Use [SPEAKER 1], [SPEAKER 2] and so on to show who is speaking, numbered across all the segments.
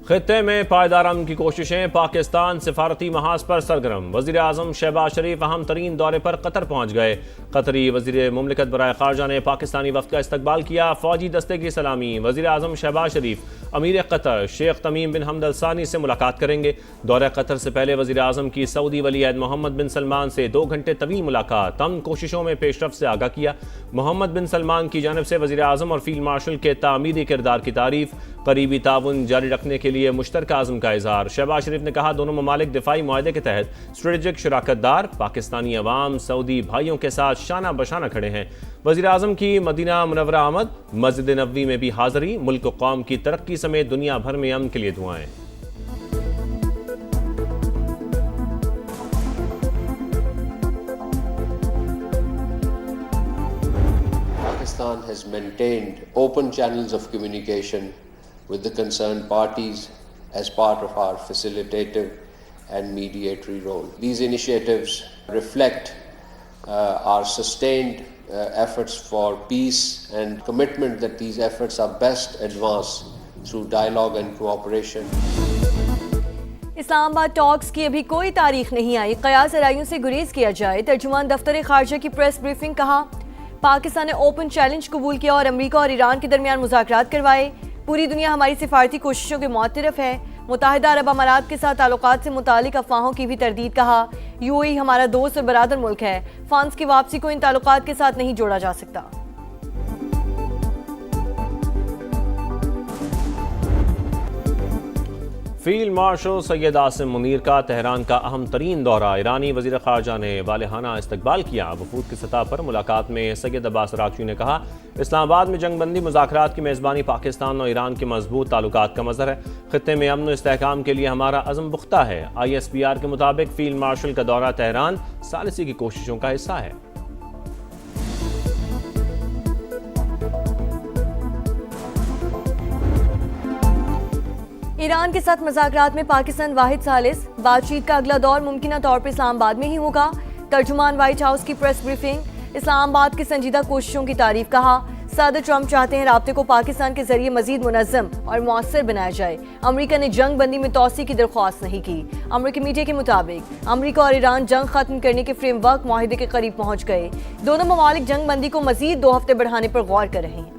[SPEAKER 1] खित्ते में पायदार अमन की कोशिशें, पाकिस्तान सिफारती महाज पर सरगर्म। वज़ीर आज़म शहबाज शरीफ अहम तरीन दौरे पर कतर पहुँच गए। कतरी वज़ीर मुमलिकत बराए खारजा ने पाकिस्तानी वफ़द का इस्तकबाल किया। फौजी दस्ते की सलामी। वज़ीर आज़म शहबाज शरीफ अमीर कतर शेख तमीम बिन हमद अल सानी से मुलाकात करेंगे। दौरे कतर से पहले वज़ीर आज़म की सऊदी वली अहद मोहम्मद बिन सलमान से 2 घंटे तवील मुलाकात। अमन कोशिशों में पेशरफ से आगाह किया। मोहम्मद बिन सलमान की जानब से वज़ीर आज़म और फील्ड मार्शल के तामीरी किरदार की तारीफ। करीबी ताउन जारी रखने के लिए मुश्तरका आज़म का इज़हार। शहबाज शरीफ ने कहा, दोनों ममालिक दिफाई मुआहदे के तहत स्ट्रेटेजिक शराकतदार। पाकिस्तानी अवाम सऊदी भाइयों के साथ शाना बशाना खड़े हैं। वज़ीर आज़म की मदीना मुनव्वरा आमद। मस्जिद नबवी में भी हाज़री। मुल्क कौम की तरक्की समेत दुनिया भर में अमन के लिए दुआएं।
[SPEAKER 2] Pakistan has maintained open channels of communication with the concerned parties as part of our facilitative and mediatory role. These initiatives reflect our sustained efforts for peace and commitment that these efforts are best advanced through dialogue and cooperation.
[SPEAKER 3] Islamabad talks की अभी कोई तारीख नहीं आई, कयास आराइयों से गुरेज किया जाए। तर्जुमान दफ्तर खारजा की प्रेस ब्रीफिंग। कहा, पाकिस्तान ने ओपन चैलेंज कबूल किया और अमेरिका और ईरान के दरमियान मुज़ाकरात करवाए। पूरी दुनिया हमारी सिफारती कोशिशों के मुअत्तरफ है। मुत्तहिदा अरब अमारात के साथ ताल्लुकात से मुतालिक अफवाहों की भी तरदीद। कहा, यूएई हमारा दोस्त और बरादर मुल्क है। फंड्स की वापसी को इन ताल्लुकात के साथ नहीं जोड़ा जा सकता।
[SPEAKER 1] फील्ड मार्शल सैयद आसिम मुनीर का तेहरान का अहम तरीन दौरा। ईरानी वज़ीर ख़ारजा ने वालिहाना इस्तकबाल किया। वफूद की सतह पर मुलाकात में सैयद अब्बास अराग़ची ने कहा, इस्लामाबाद में जंगबंदी मुज़ाकरात की मेज़बानी पाकिस्तान और ईरान के मजबूत ताल्लुकात का मज़हर है। ख़ित्ते में अमन और इस्तेहकाम के लिए हमारा अज़म पुख्ता है। ISPR के मुताबिक फील्ड मार्शल का दौरा तेहरान सालिसी की कोशिशों का हिस्सा है।
[SPEAKER 3] ईरान के साथ मुज़ाकरात में पाकिस्तान वाहिद सालिस। बातचीत का अगला दौर मुमकिन तौर पर इस्लामाबाद में ही होगा। तर्जुमान व्हाइट हाउस की प्रेस ब्रीफिंग। इस्लामाबाद की संजीदा कोशिशों की तारीफ। कहा, सदर ट्रंप चाहते हैं राब्ते को पाकिस्तान के जरिए मजीद मुनज़्ज़म और मौसर बनाया जाए। अमरीका ने जंग बंदी में तोसी की दरख्वास्त नहीं की। अमरीकी मीडिया के मुताबिक अमरीका और ईरान जंग खत्म करने के फ्रेमवर्क मुआहिदे के करीब पहुंच गए। दोनों ममालिक जंग बंदी को मजीद 2 हफ्ते बढ़ाने पर गौर कर रहे हैं।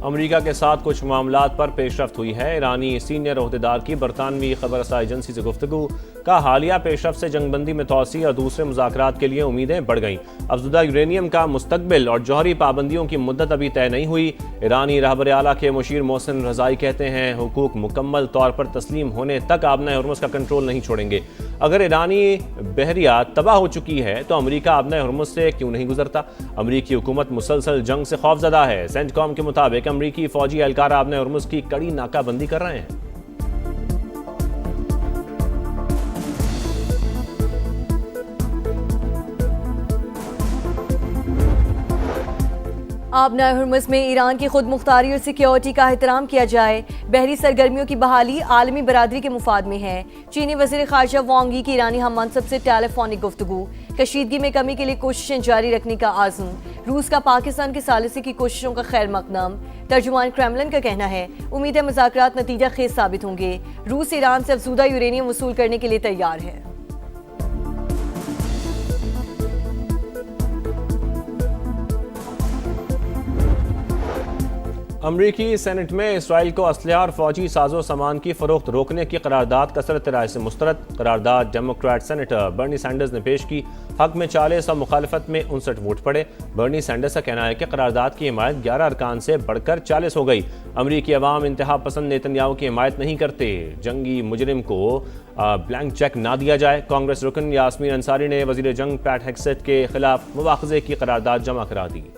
[SPEAKER 1] अमरीका के साथ कुछ मामलात पर पेशरफ्त हुई है। ईरानी सीनियर ओहदेदार की बरतानवी खबरसां एजेंसी से गुफ्तगू। का हालिया पेशरफ्त से जंगबंदी में तोसी और दूसरे मुज़ाकरात के लिए उम्मीदें बढ़ गईं। अफज़ुदा यूरेनियम का मुस्तकबिल और जौहरी पाबंदियों की मुद्दत अभी तय नहीं हुई। ईरानी रहबर आला के मुशीर मोहसिन रज़ाई कहते हैं, हुकूक मुकम्मल तौर पर तस्लीम होने तक आबना हुर्मुज़ का कंट्रोल नहीं छोड़ेंगे। अगर ईरानी बहरिया तबाह हो चुकी है तो अमरीका आबना हुर्मुज़ से क्यों नहीं गुजरता? अमरीकी हुकूमत मुसलसल जंग से खौफजदा है। सेंटकॉम के मुताबिक अमरीकी फौजी एहलकार आबना हुर्मुज़ की कड़ी नाकाबंदी कर रहे हैं।
[SPEAKER 3] आबना हुर्मुज़ में ईरान की खुद मुख्तारी और सिक्योरिटी का एहतराम किया जाए। बहरी सरगर्मियों की बहाली आलमी बरादरी के मुफाद में है। चीनी वज़ीर ख़ारजा वांग यी की ईरानी हम मनसब से टेलीफोनिक गुफ्तगू। कशीदगी में कमी के लिए कोशिशें जारी रखने का आज़म। रूस का पाकिस्तान की सालिसी की कोशिशों का खैर मकदम। तर्जुमान क्रेमलिन का कहना है, उम्मीद है मुज़ाकरात नतीजा खेज साबित होंगे। रूस ईरान से अफज़ूदा यूरेनियम वसूल करने के लिए तैयार है।
[SPEAKER 1] अमरीकी सेनेट में इसराइल को असलहा और फौजी साजो सामान की फरोख्त रोकने की करारदाद कसरत राय से मुस्तरद। करारदाद डेमोक्रेट सेनेटर बर्नी सैंडर्स ने पेश की। हक में 40 और मुखालफत में 59 वोट पड़े। बर्नी सैंडर्स का कहना है कि करारदाद की हिमायत 11 अरकान से बढ़कर 40 हो गई। अमरीकी अवाम इंतहा पसंद नेतन्याहू की हिमायत नहीं करते। जंगी मुजरिम को ब्लैंक चेक ना दिया जाए। कांग्रेस रुकन यास्मीन अंसारी ने वजीर जंग पैट हेग्सेट के खिलाफ मुवाखजे की करारदाद जमा करा दी।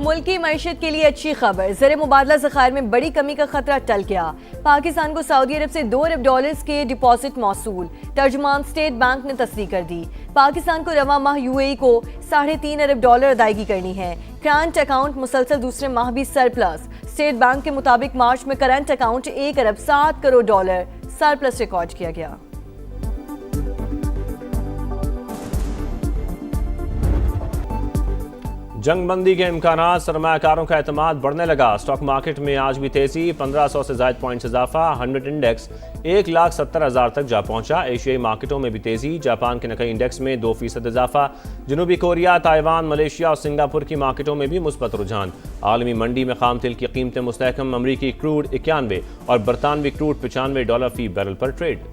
[SPEAKER 3] मुल्क की मईशत के लिए अच्छी खबर। ज़र मुबादला ज़खायर में बड़ी कमी का खतरा टल गया। पाकिस्तान को सऊदी अरब से 2 अरब डॉलर्स के डिपॉजिट मौसूल। तर्जुमान स्टेट बैंक ने तस्दीक कर दी। पाकिस्तान को रवा माह यूएई को 3.5 अरब डॉलर अदायगी करनी है। करंट अकाउंट मुसलसल दूसरे माह भी सरप्लस। स्टेट बैंक के मुताबिक मार्च में करंट अकाउंट 1 अरब 7 करोड़ डॉलर सरप्लस रिकॉर्ड किया गया।
[SPEAKER 1] जंगबंदी के इम्कानात, सरमायाकारों का एतमाद बढ़ने लगा। स्टॉक मार्केट में आज भी तेजी, 1500 से ज़ायद पॉइंट्स इजाफा। 100 इंडेक्स 1,70,000 तक जा पहुंचा। एशियाई मार्केटों में भी तेजी, जापान के निकाई इंडेक्स में 2% इजाफा। जनूबी कोरिया, ताइवान, मलेशिया और सिंगापुर की मार्केटों में भी मुस्बत रुझान। आलमी मंडी में खाम तेल की कीमतें मुस्तहकम, अमरीकी क्रूड 91 और बरतानवी क्रूड $95 फी बैरल पर ट्रेड।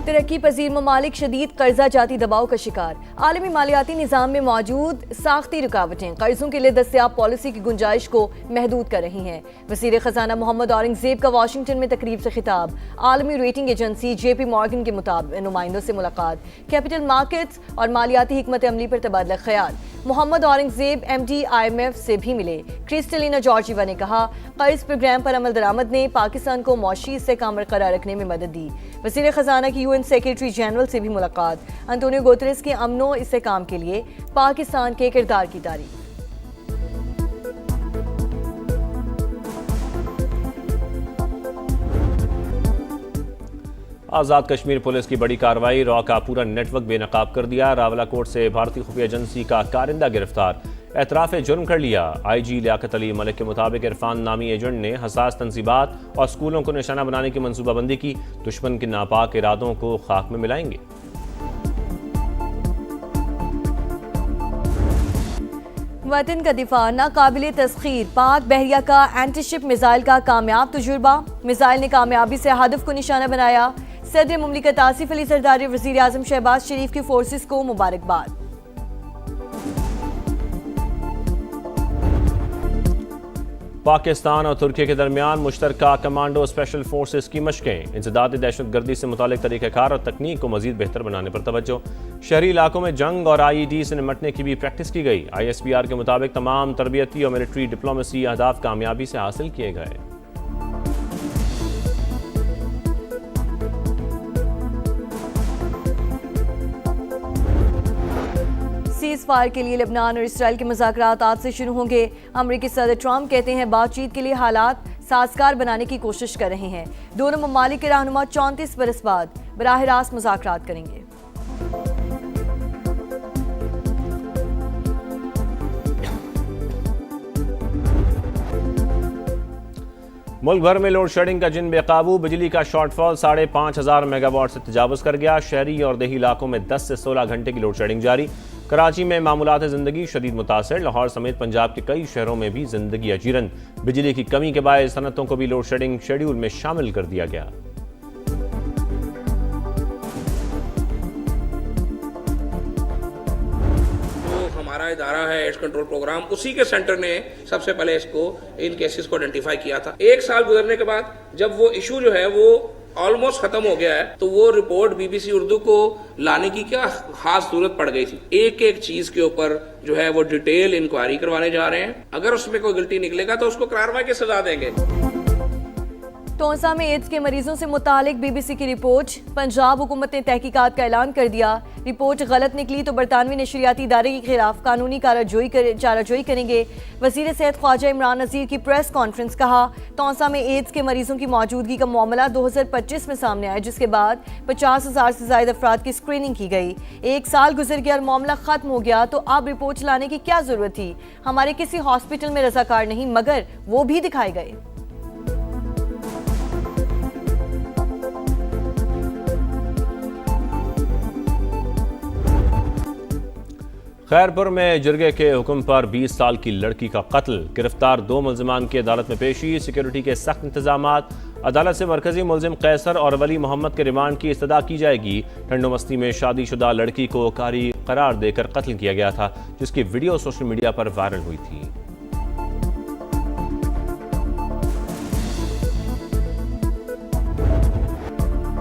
[SPEAKER 3] तरक्की पजीर ममालिक शदीद कर्जा जाती दबाव का शिकार। आलमी मालियाती निज़ाम में मौजूद साख्ती रुकावटें कर्जों के लिए दस्तयाब पॉलिसी की गुंजाइश को महदूद कर रही हैं। वज़ीर ख़जाना मोहम्मद औरंगज़ेब का वाशिंगटन में तकरीब से खिताब। आलमी रेटिंग एजेंसी JP मॉर्गन के मुताबिक नुमाइंदों से मुलाकात। कैपिटल मार्केट्स और मालियाती हिकमत अमली पर तबादला ख्याल। मोहम्मद औरंगज़ेब MD IMF से भी मिले। क्रिस्टलिना जॉर्जिवा ने कहा, कर्ज प्रोग्राम पर अमल दरामद ने पाकिस्तान को मौशी से काम बरकरार रखने में मदद दी। वज़ीर ख़जाना की UN सेक्रेटरी जनरल से भी मुलाकात। अंतोनियो गुतेरेस के अमनो इस्तेहकाम के लिए पाकिस्तान के किरदार की तारीफ।
[SPEAKER 1] आज़ाद कश्मीर पुलिस की बड़ी कार्रवाई, रॉ का पूरा नेटवर्क बेनकाब कर दिया। रावलाकोट से भारतीय खुफिया एजेंसी का कारिंदा गिरफ्तार, एतराफ़ जुर्म कर लिया। IG लियाकत अली मलिक के मुताबिक इरफान नामी एजेंट ने हसास तंसीबात और स्कूलों को निशाना बनाने की मनसूबाबंदी की। दुश्मन के नापाक इरादों को खाक में मिलाएंगे।
[SPEAKER 3] वतन का दिफा नाकाबिले तस्खीर, पाक बहरिया का एंटीशिप मिसाइल का कामयाब तजुर्बा। मिसाइल ने कामयाबी से हदफ को निशाना बनाया। सदर मुमलिकत आसिफ अली जरदारी वज़ीर आज़म शहबाज शरीफ की फोर्सेस को मुबारकबाद।
[SPEAKER 1] पाकिस्तान और तुर्की के दरमियान मुश्तरका कमांडो स्पेशल फोर्सेस की मशकें, इंसदाद दहशतगर्दी से मुतालिक तरीक़ाकार और तकनीक को मजीद बेहतर बनाने पर तवज्जो। शहरी इलाकों में जंग और IED से निमटने की भी प्रैक्टिस की गई। ISPR के मुताबिक तमाम तरबियती और मिलिट्री डिप्लोमेसी अहदाफ कामयाबी से हासिल किए गए।
[SPEAKER 3] सीज फायर के लिए लेबनान और इसराइल के मुज़ाकरात आज से शुरू होंगे। अमरीकी सदर ट्रंप कहते हैं बातचीत के लिए हालात साजगार बनाने की कोशिश कर रहे हैं। दोनों ममालिक के रहनुमा 34 बरस बाद बराह रास्त मुज़ाकरात करेंगे।
[SPEAKER 1] मुल्क भर में लोड शेडिंग का जिन बेकाबू, बिजली का शॉर्टफॉल 5,500 मेगावाट से तजावज़ कर गया। शहरी और देही इलाकों में 10 से 16 घंटे की लोड शेडिंग जारी। कराची में मामूलात ज़िंदगी शदीद मुतासर। लाहौर समेत पंजाब के कई शहरों में भी ज़िंदगी अजीरन। बिजली की कमी के बायस सनतों को भी लोड शेडिंग शेड्यूल में शामिल कर दिया गया।
[SPEAKER 4] हमारा इदारा है एड्स कंट्रोल प्रोग्राम, उसी के सेंटर ने सबसे पहले इन केसेस को आइडेंटिफाई किया था। 1 साल गुजरने के बाद जब वो इशू जो है वो ऑलमोस्ट खत्म हो गया है, तो वो रिपोर्ट BBC उर्दू को लाने की क्या खास जरूरत पड़ गई थी। एक एक चीज के ऊपर जो है वो डिटेल इंक्वायरी करवाने जा रहे हैं। अगर उसमें कोई गिल्टी निकलेगा तो उसको कार्रवाई की सजा देंगे।
[SPEAKER 3] टोंसा में एड्स के मरीजों से मुतालिक BBC की रिपोर्ट। पंजाब हुकूमत ने तहकीकात का ऐलान कर दिया। रिपोर्ट गलत निकली तो बरतानवी नशरियाती इदारे के खिलाफ कानूनी चाराजोई करेंगे। वजीर सेहत ख्वाजा इमरान नज़ीर की प्रेस कॉन्फ्रेंस, कहा टोंसा में एड्स के मरीजों की मौजूदगी का मामला 2025 में सामने आया, जिसके बाद 50,000 से ज्यादा अफराद की स्क्रीनिंग की गई। 1 साल गुजर गया और मामला खत्म हो गया, तो अब रिपोर्ट लाने की क्या जरूरत थी। हमारे किसी हॉस्पिटल में रजाकार नहीं, मगर वो भी दिखाए गए।
[SPEAKER 1] खैरपुर में जुर्गे के हुक्म पर 20 साल की लड़की का कत्ल, गिरफ्तार 2 मुल्जिमान की अदालत में पेशी। सिक्योरिटी के सख्त इंतजामात। अदालत से मरकजी मुल्जिम कैसर और वली मोहम्मद के रिमांड की इस्तदा की जाएगी। ठंडो मस्ती में शादीशुदा लड़की को कारी करार देकर कत्ल किया गया था, जिसकी वीडियो सोशल मीडिया पर वायरल हुई थी।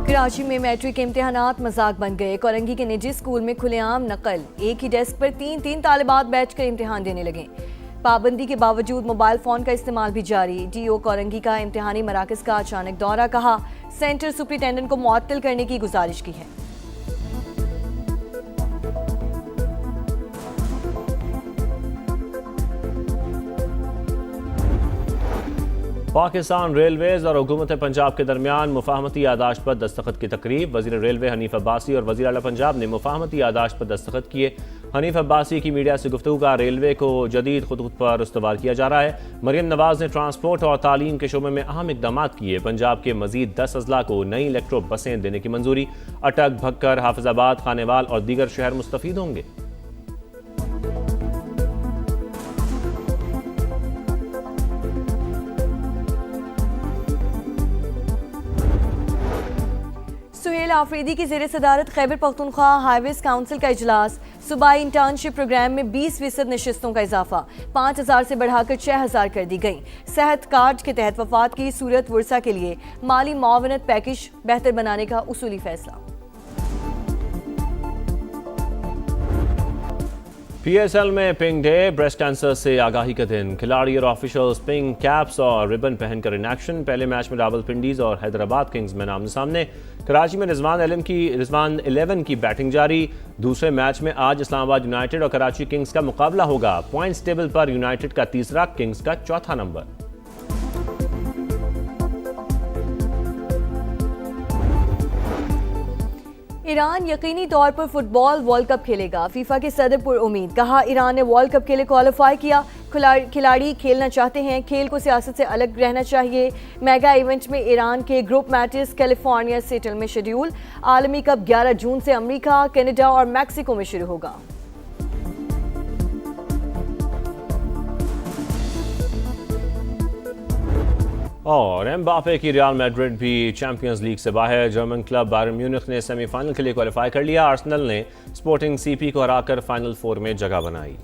[SPEAKER 3] कराची में मैट्रिक के इम्तिहानात मजाक बन गए। कोरंगी के निजी स्कूल में खुलेआम नकल, एक ही डेस्क पर 3-3 तालिबात बैठकर इम्तिहान देने लगे। पाबंदी के बावजूद मोबाइल फोन का इस्तेमाल भी जारी। DO कोरंगी का इम्तिहानी मराकज का अचानक दौरा, कहा सेंटर सुपरिटेंडेंट को मुअत्तल करने की गुजारिश की है।
[SPEAKER 1] पाकिस्तान रेलवेज और हुकूमत पंजाब के दरमियान मुफाहमती यादाश्त पर दस्तखत की तकरीब। वज़ीर रेलवे हनीफ अब्बासी और वज़ीर आला पंजाब ने मुफाहमती यादाश्त पर दस्तखत किए। हनीफ अब्बासी की मीडिया से गुफ्तगू का रेलवे को जदीद खतूत पर इस्तवार किया जा रहा है। मरियम नवाज ने ट्रांसपोर्ट और तालीम के शोबे में अहम इकदाम किए। पंजाब के मजीद 10 अजला को नई इलेक्ट्रो बसें देने की मंजूरी। अटक, भक्कर, हाफिजाबाद, खानेवाल और दीगर शहर मुस्तफीद होंगे।
[SPEAKER 3] सुहेल आफरीदी की ज़ेर सदारत खैबर पख्तूनख्वा हाईवेज काउंसिल का इजलास। सूबाई इंटर्नशिप प्रोग्राम में 20% नशिस्तों का इजाफा 5000 से बढ़ाकर 6000 कर दी गई। सेहत कार्ड के तहत वफात की सूरत वर्सा के लिए माली मुआवनत पैकेज बेहतर बनाने का उसूली फैसला।
[SPEAKER 1] PSL में पिंक डे, ब्रेस्ट कैंसर से आगाही का दिन। खिलाड़ी और ऑफिशियल्स पिंक कैप्स और रिबन पहनकर इन एक्शन। पहले मैच में रावलपिंडीज और हैदराबाद किंग्स में आमने सामने। कराची में रिजवान 11 की बैटिंग जारी। दूसरे मैच में आज इस्लामाबाद यूनाइटेड और कराची किंग्स का मुकाबला होगा। पॉइंट्स टेबल पर यूनाइटेड का तीसरा, किंग्स का चौथा नंबर।
[SPEAKER 3] ईरान यकीनी तौर पर फुटबॉल वर्ल्ड कप खेलेगा। फीफा के सदर पुर उम्मीद। कहा, ईरान ने वर्ल्ड कप के लिए क्वालिफाई किया। खिलाड़ी खेलना चाहते हैं, खेल को सियासत से अलग रहना चाहिए। मेगा इवेंट में ईरान के ग्रुप मैचेस कैलिफोर्निया सिएटल में शेड्यूल। आलमी कप 11 जून से अमेरिका, कनाडा और मैक्सिको में शुरू होगा।
[SPEAKER 1] और एम्बापे की रियल मैड्रिड भी चैंपियंस लीग से बाहर। जर्मन क्लब बायर्न म्यूनिख ने सेमीफाइनल के लिए क्वालिफाई कर लिया। आर्सेनल ने स्पोर्टिंग CP को हराकर फाइनल 4 में जगह बनाई।